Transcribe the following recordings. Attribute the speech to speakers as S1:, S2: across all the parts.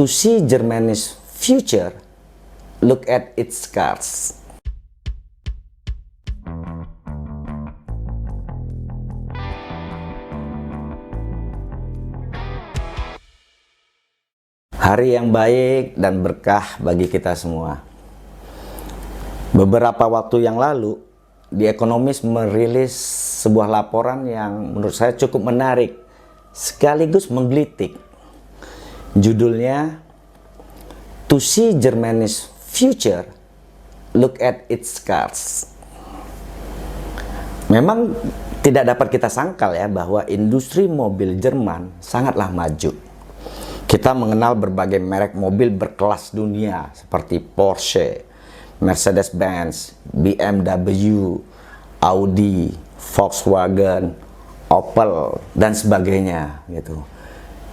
S1: To see Germany's future, look at its scars. Hari yang baik dan berkah bagi kita semua. Beberapa waktu yang lalu, The Economist merilis sebuah laporan yang menurut saya cukup menarik, sekaligus menggelitik. Judulnya, To see Germany's future, look at its scars. Memang tidak dapat kita sangkal ya bahwa industri mobil Jerman sangatlah maju. Kita mengenal berbagai merek mobil berkelas dunia seperti Porsche, Mercedes-Benz, BMW, Audi, Volkswagen, Opel, dan sebagainya gitu.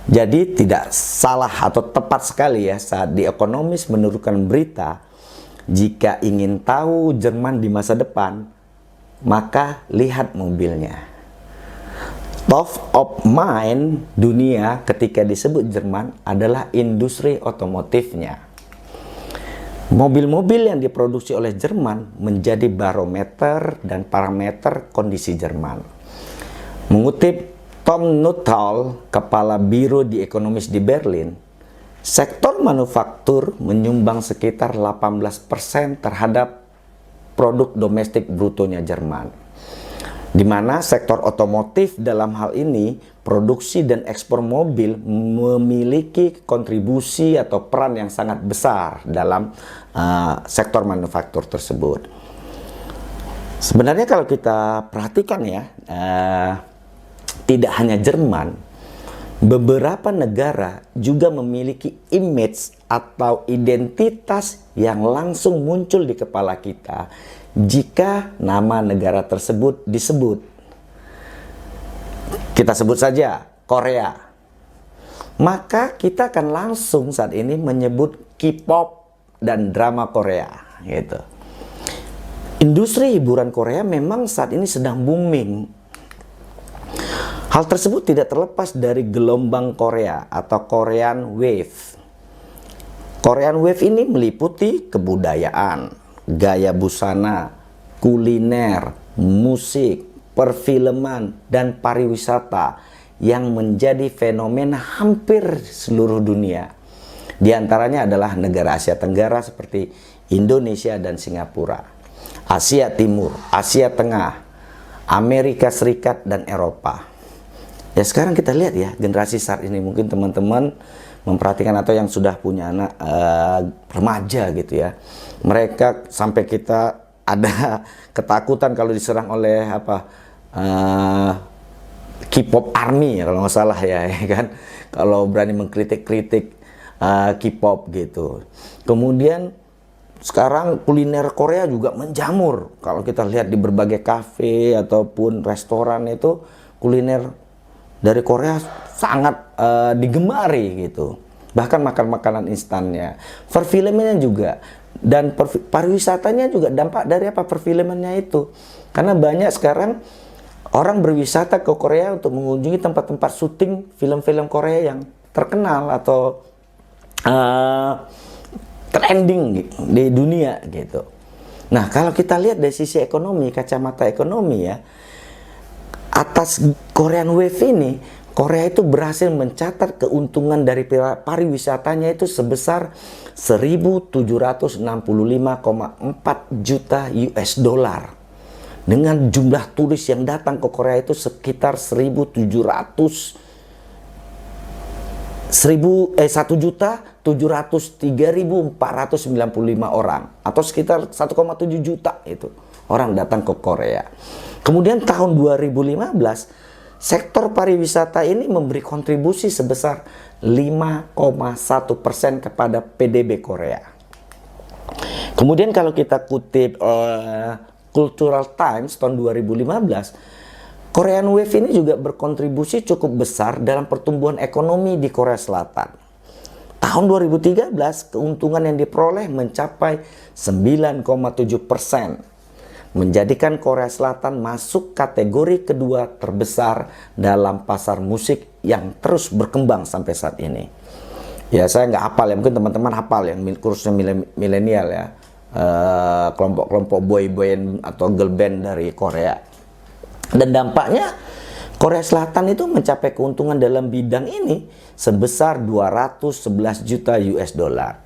S1: Jadi tidak salah atau tepat sekali ya saat The Economist menurunkan berita, jika ingin tahu Jerman di masa depan, maka lihat mobilnya. Top of mind dunia ketika disebut Jerman adalah industri otomotifnya. Mobil-mobil yang diproduksi oleh Jerman menjadi barometer dan parameter kondisi Jerman. Mengutip Tom Nuttall, Kepala Biro The Economist di Berlin, sektor manufaktur menyumbang sekitar 18% terhadap produk domestik brutonya Jerman. Di mana sektor otomotif dalam hal ini, produksi dan ekspor mobil memiliki kontribusi atau peran yang sangat besar dalam sektor manufaktur tersebut. Sebenarnya kalau kita perhatikan ya, tidak hanya Jerman, beberapa negara juga memiliki image atau identitas yang langsung muncul di kepala kita jika nama negara tersebut disebut. Kita sebut saja Korea. Maka kita akan langsung saat ini menyebut K-pop dan drama Korea gitu. Industri hiburan Korea memang saat ini sedang booming. Hal tersebut tidak terlepas dari gelombang Korea atau Korean Wave. Korean Wave ini meliputi kebudayaan, gaya busana, kuliner, musik, perfilman, dan pariwisata yang menjadi fenomena hampir seluruh dunia. Di antaranya adalah negara Asia Tenggara seperti Indonesia dan Singapura, Asia Timur, Asia Tengah, Amerika Serikat, dan Eropa. Ya sekarang kita lihat ya, generasi saat ini mungkin teman-teman memperhatikan atau yang sudah punya anak remaja gitu ya. Mereka sampai kita ada ketakutan kalau diserang oleh K-pop Army kalau nggak salah ya kan. Kalau berani mengkritik-kritik K-pop gitu. Kemudian sekarang kuliner Korea juga menjamur. Kalau kita lihat di berbagai kafe ataupun restoran itu kuliner dari Korea sangat digemari gitu. Bahkan makan makanan instannya, perfilmannya juga, dan pariwisatanya juga dampak dari perfilmannya itu. Karena banyak sekarang orang berwisata ke Korea untuk mengunjungi tempat-tempat syuting film-film Korea yang terkenal atau trending di dunia gitu. Nah kalau kita lihat dari sisi ekonomi, kacamata ekonomi ya, atas Korean Wave ini, Korea itu berhasil mencatat keuntungan dari pariwisatanya itu sebesar 1.765,4 juta US dollar. Dengan jumlah turis yang datang ke Korea itu sekitar 1.703.495 orang, atau sekitar 1,7 juta itu orang datang ke Korea. Kemudian tahun 2015, sektor pariwisata ini memberi kontribusi sebesar 5,1% kepada PDB Korea. Kemudian kalau kita kutip Cultural Times tahun 2015, Korean Wave ini juga berkontribusi cukup besar dalam pertumbuhan ekonomi di Korea Selatan. Tahun 2013, keuntungan yang diperoleh mencapai 9,7%. Menjadikan Korea Selatan masuk kategori kedua terbesar dalam pasar musik yang terus berkembang sampai saat ini. Ya saya nggak hafal ya, mungkin teman-teman hafal yang khususnya milenial ya, kelompok-kelompok boy band atau girl band dari Korea. Dan dampaknya Korea Selatan itu mencapai keuntungan dalam bidang ini sebesar 211 juta US dollar.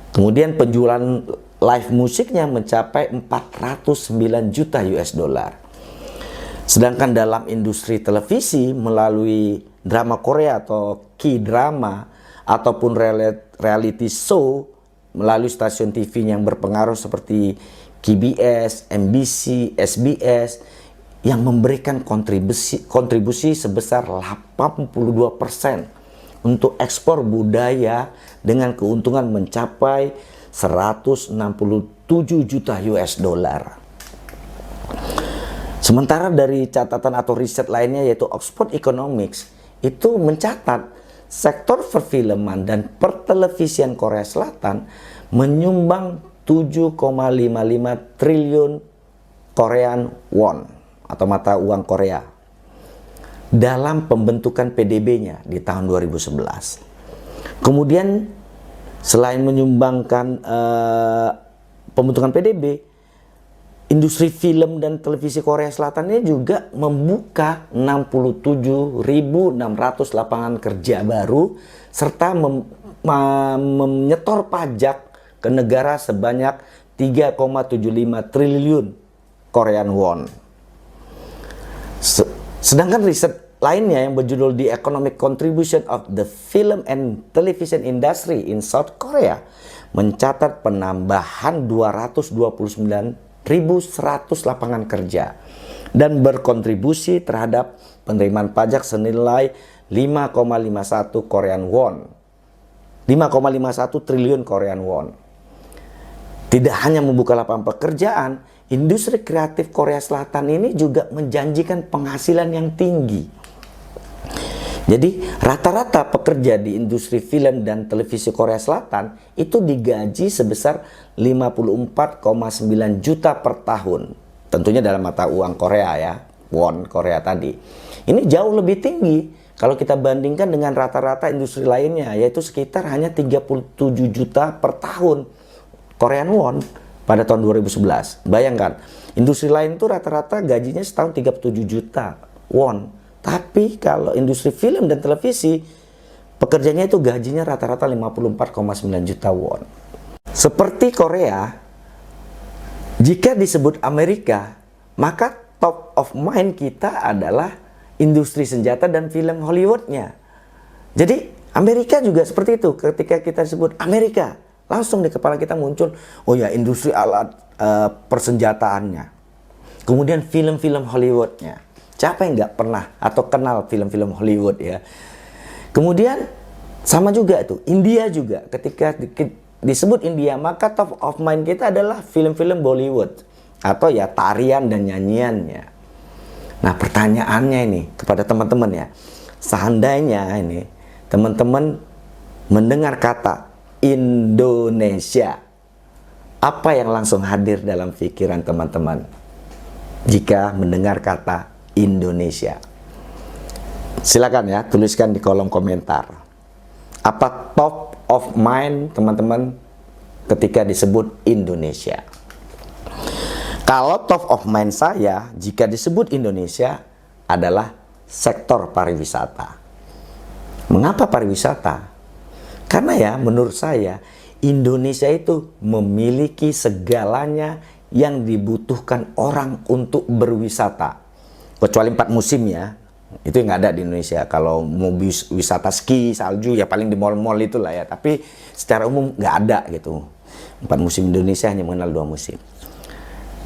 S1: Kemudian penjualan live musiknya mencapai 409 juta US dollar. Sedangkan dalam industri televisi melalui drama Korea atau K-drama ataupun reality show melalui stasiun TV yang berpengaruh seperti KBS, MBC, SBS yang memberikan kontribusi sebesar 82% untuk ekspor budaya dengan keuntungan mencapai 167 juta US dollar. Sementara dari catatan atau riset lainnya yaitu Oxford Economics itu mencatat sektor perfilman dan pertelevisian Korea Selatan menyumbang 7,55 triliun Korean won atau mata uang Korea dalam pembentukan PDB-nya di tahun 2011. Kemudian selain menyumbangkan pembentukan PDB, industri film dan televisi Korea Selatan ini juga membuka 67.600 lapangan kerja baru serta menyetor pajak ke negara sebanyak 3,75 triliun Korean won. Sedangkan riset lainnya yang berjudul The Economic Contribution of the Film and Television Industry in South Korea mencatat penambahan 229.100 lapangan kerja dan berkontribusi terhadap penerimaan pajak senilai 5,51 Korean won. 5,51 triliun Korean won. Tidak hanya membuka lapangan pekerjaan, industri kreatif Korea Selatan ini juga menjanjikan penghasilan yang tinggi. Jadi rata-rata pekerja di industri film dan televisi Korea Selatan itu digaji sebesar 54,9 juta per tahun. Tentunya dalam mata uang Korea ya, won Korea tadi. Ini jauh lebih tinggi kalau kita bandingkan dengan rata-rata industri lainnya, yaitu sekitar hanya 37 juta per tahun Korean won pada tahun 2011. Bayangkan, industri lain itu rata-rata gajinya setahun 37 juta won. Tapi kalau industri film dan televisi, pekerjanya itu gajinya rata-rata 54,9 juta won. Seperti Korea, jika disebut Amerika, maka top of mind kita adalah industri senjata dan film Hollywoodnya. Jadi Amerika juga seperti itu. Ketika kita sebut Amerika, langsung di kepala kita muncul, oh ya, industri alat persenjataannya. Kemudian film-film Hollywoodnya. Siapa yang nggak pernah atau kenal film-film Hollywood ya? Kemudian sama juga tuh, India juga. Ketika disebut India, maka top of mind kita adalah film-film Bollywood atau ya tarian dan nyanyiannya. Nah, pertanyaannya ini kepada teman-teman ya, seandainya ini teman-teman mendengar kata Indonesia, apa yang langsung hadir dalam pikiran teman-teman jika mendengar kata Indonesia? Silakan ya, tuliskan di kolom komentar. Apa top of mind teman-teman ketika disebut Indonesia? Kalau top of mind saya jika disebut Indonesia adalah sektor pariwisata. Mengapa pariwisata? Karena ya menurut saya Indonesia itu memiliki segalanya yang dibutuhkan orang untuk berwisata. Kecuali 4 musim ya, itu yang nggak ada di Indonesia. Kalau mau wisata ski, salju ya paling di mall-mall itulah ya. Tapi secara umum nggak ada gitu. 4 musim Indonesia hanya mengenal 2 musim.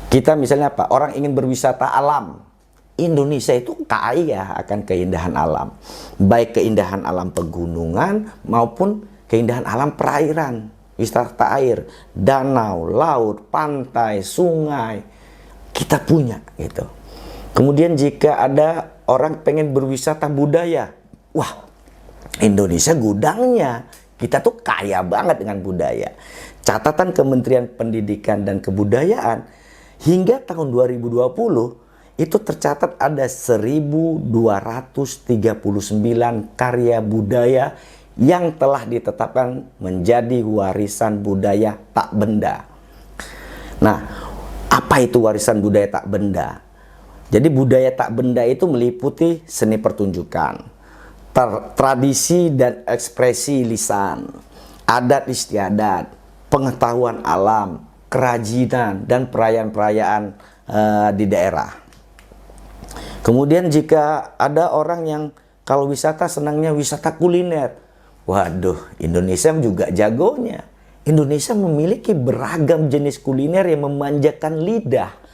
S1: Kita misalnya apa? Orang ingin berwisata alam. Indonesia itu kaya akan keindahan alam. Baik keindahan alam pegunungan maupun keindahan alam perairan. Wisata air, danau, laut, pantai, sungai. Kita punya gitu. Kemudian jika ada orang pengen berwisata budaya, wah, Indonesia gudangnya. Kita tuh kaya banget dengan budaya. Catatan Kementerian Pendidikan dan Kebudayaan hingga tahun 2020 itu tercatat ada 1.239 karya budaya yang telah ditetapkan menjadi warisan budaya tak benda. Nah, apa itu warisan budaya tak benda? Jadi budaya tak benda itu meliputi seni pertunjukan, tradisi dan ekspresi lisan, adat istiadat, pengetahuan alam, kerajinan, dan perayaan-perayaan di daerah. Kemudian jika ada orang yang kalau wisata senangnya wisata kuliner, waduh, Indonesia juga jagonya. Indonesia memiliki beragam jenis kuliner yang memanjakan lidah.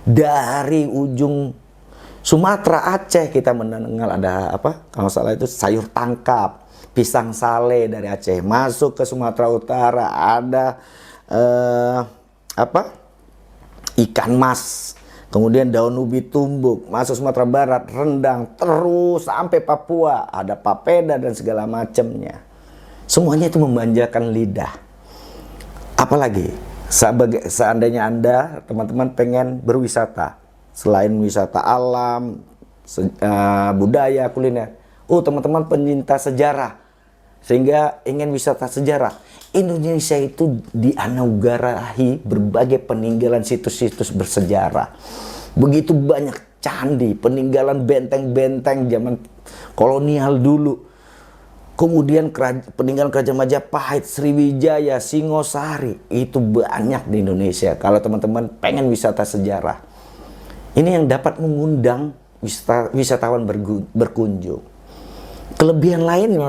S1: Dari ujung Sumatera, Aceh, kita mendengar ada apa? Kalau salah itu sayur tangkap, pisang sale dari Aceh. Masuk ke Sumatera Utara ada ikan mas. Kemudian daun ubi tumbuk. Masuk Sumatera Barat, rendang, terus sampai Papua ada papeda dan segala macamnya. Semuanya itu memanjakan lidah. Apalagi seandainya Anda, teman-teman, pengen berwisata, selain wisata alam, budaya, kuliner, teman-teman pencinta sejarah, sehingga ingin wisata sejarah, Indonesia itu dianugerahi berbagai peninggalan situs-situs bersejarah. Begitu banyak candi, peninggalan benteng-benteng zaman kolonial dulu. Kemudian peninggalan kerajaan Majapahit, Sriwijaya, Singosari, itu banyak di Indonesia. Kalau teman-teman pengen wisata sejarah, ini yang dapat mengundang wisatawan berkunjung. Kelebihan lain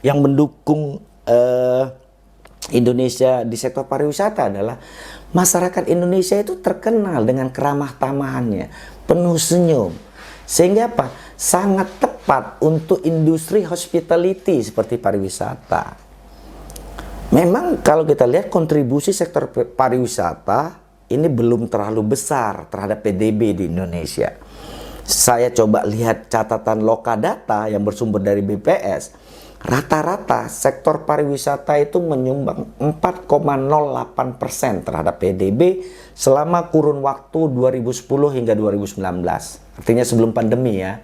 S1: yang mendukung Indonesia di sektor pariwisata adalah masyarakat Indonesia itu terkenal dengan keramah tamahannya, penuh senyum, sehingga apa? Sangat tepat untuk industri hospitality seperti pariwisata. Memang kalau kita lihat kontribusi sektor pariwisata ini belum terlalu besar terhadap PDB di Indonesia. Saya coba lihat catatan Lokadata yang bersumber dari BPS. Rata-rata sektor pariwisata itu menyumbang 4,08% terhadap PDB selama kurun waktu 2010 hingga 2019. Artinya sebelum pandemi ya.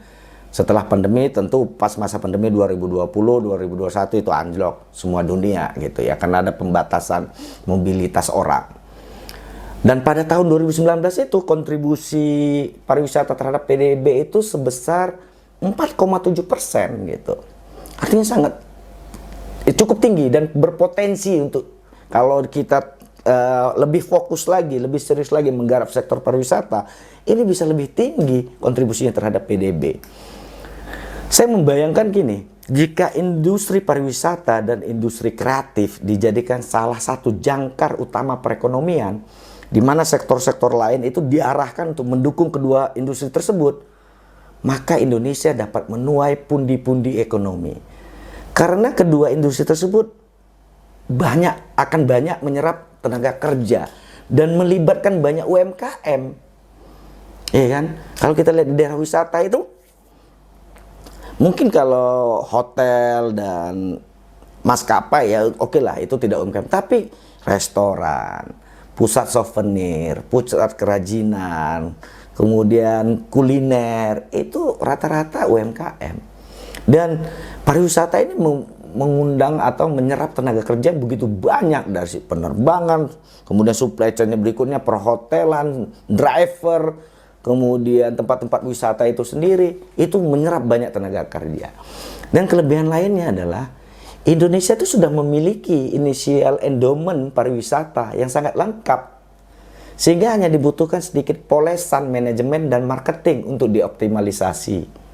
S1: Setelah pandemi tentu pas masa pandemi 2020, 2021 itu anjlok semua dunia gitu ya. Karena ada pembatasan mobilitas orang. Dan pada tahun 2019 itu kontribusi pariwisata terhadap PDB itu sebesar 4,7% gitu. Artinya sangat cukup tinggi dan berpotensi untuk kalau kita lebih fokus lagi, lebih serius lagi menggarap sektor pariwisata, ini bisa lebih tinggi kontribusinya terhadap PDB. Saya membayangkan gini, jika industri pariwisata dan industri kreatif dijadikan salah satu jangkar utama perekonomian, di mana sektor-sektor lain itu diarahkan untuk mendukung kedua industri tersebut, maka Indonesia dapat menuai pundi-pundi ekonomi. Karena kedua industri tersebut akan banyak menyerap tenaga kerja dan melibatkan banyak UMKM. Iya kan? Kalau kita lihat di daerah wisata itu, mungkin kalau hotel dan maskapai ya oke lah, itu tidak UMKM. Tapi restoran, pusat souvenir, pusat kerajinan, kemudian kuliner, itu rata-rata UMKM. Dan pariwisata ini mengundang atau menyerap tenaga kerja begitu banyak dari penerbangan, kemudian supply chain berikutnya perhotelan, driver, kemudian tempat-tempat wisata itu sendiri, itu menyerap banyak tenaga kerja. Dan kelebihan lainnya adalah Indonesia itu sudah memiliki initial endowment pariwisata yang sangat lengkap, sehingga hanya dibutuhkan sedikit polesan manajemen dan marketing untuk dioptimalisasi.